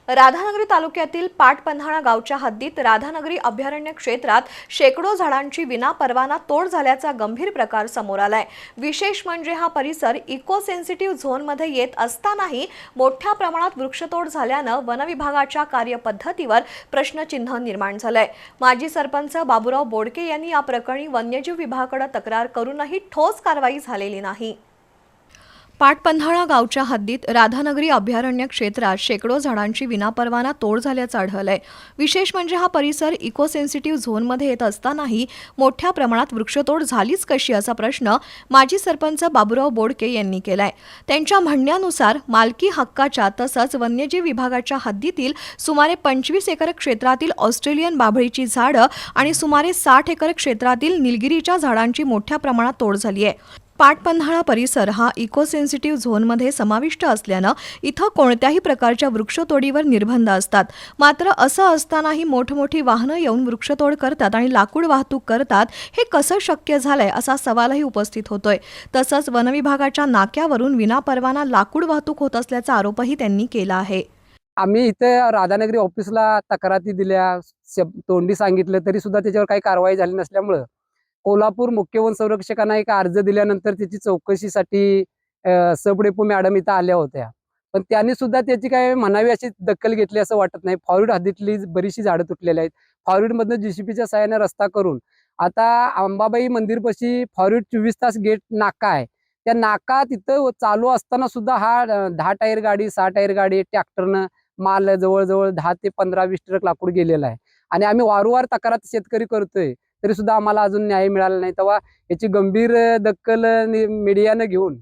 राधानगरी तालुक्यातील पाटपन्हाळा गावच्या हद्दीत राधानगरी अभयारण्य क्षेत्रात शेकडो झाडांची विनापरवाना तोड झाल्याचा गंभीर प्रकार समोर आलाय। विशेष म्हणजे हा परिसर इको सेन्सिटिव्ह झोनमध्ये येत असतानाही मोठ्या प्रमाणात वृक्षतोड झाल्यानं वन विभागाच्या कार्यपद्धतीवर प्रश्नचिन्ह निर्माण झालंय। माजी सरपंच बाबूराव बोडके यांनी या प्रकरणी वन्यजीव विभागाकडे तक्रार करूनही ठोस कारवाई झालेली नाही। पाटपन्हाळा गावच्या हद्दीत राधानगरी अभयारण्य क्षेत्रात शेकडो झाडांची विनापरवाना तोड झाल्याचं आढळलंय। विशेष म्हणजे हा परिसर इको सेन्सिटिव्ह झोनमध्ये येत असतानाही मोठ्या प्रमाणात वृक्षतोड झालीच कशी असा प्रश्न माजी सरपंच बाबूराव बोडके यांनी केलाय। त्यांच्या म्हणण्यानुसार मालकी हक्काच्या तसंच वन्यजीव विभागाच्या हद्दीतील सुमारे 25 एकर क्षेत्रातील ऑस्ट्रेलियन बाभळीची झाडं आणि सुमारे 60 एकर क्षेत्रातील निलगिरीच्या झाडांची मोठ्या प्रमाणात तोड झाली आहे। पाटपन्हाळा परिसर हा इको सेन्सिटिव्ह झोनमध्ये समाविष्ट असल्यानं इथं कोणत्याही प्रकारच्या वृक्षतोडीवर निर्बंध असतात। मात्र असं असतानाही मोठमोठी वाहनं येऊन वृक्षतोड करतात आणि लाकूड वाहतूक करतात, हे कसं शक्य झालंय असा सवालही उपस्थित होतोय। तसंच वनविभागाच्या नाक्यावरून विनापरवाना लाकूड वाहतूक होत असल्याचा आरोपही त्यांनी केला आहे। आम्ही इथे राधानगरी ऑफिसला तक्रारी दिल्या, तोंडी सांगितलं तरी सुद्धा त्याच्यावर काही कारवाई झाली नसल्यामुळे कोल्हापूर मुख्य वन संरक्षकांना एक अर्ज दिल्यानंतर त्याची चौकशीसाठी सब डेपो मॅडम इथं आल्या होत्या, पण त्यांनी सुद्धा त्याची काय म्हणावी अशी दखल घेतली असं वाटत नाही। फॉरवर्ड हद्दीतली बरीचशी झाडं तुटलेली आहेत। फॉरवर्डमधनं JCBच्या सहाय्याने रस्ता करून आता अंबाबाई मंदिरपाशी फॉरवर्ड 24 तास गेट नाका आहे, त्या नाका तिथं चालू असताना सुद्धा हा 10 टायर गाडी 6 टायर गाडी ट्रॅक्टरनं माल जवळजवळ 10 ते 15-20 ट्रक लाकूड गेलेला आहे। आणि आम्ही वारंवार तक्रार शेतकरी करतोय तरी सुद्धा आम्हाला अजून न्याय मिळाला नाही। तेव्हा याची गंभीर दखल मीडियानं घेऊन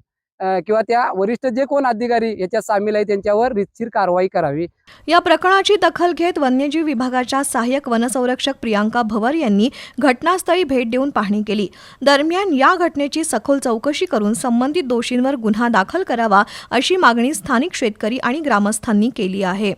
किंवा त्या वरिष्ठ जे कोण अधिकारी याच्यात सामील आहेत त्यांच्यावर रीतसर कारवाई करावी। या प्रकरणाची दखल घेत वन्यजीव विभागाच्या सहाय्यक वनसंरक्षक प्रियांका भवर यांनी घटनास्थळी भेट देऊन पाहणी केली। दरम्यान या घटनेची सखोल चौकशी करून संबंधित दोषींवर गुन्हा दाखल करावा अशी मागणी स्थानिक शेतकरी आणि ग्रामस्थांनी केली आहे।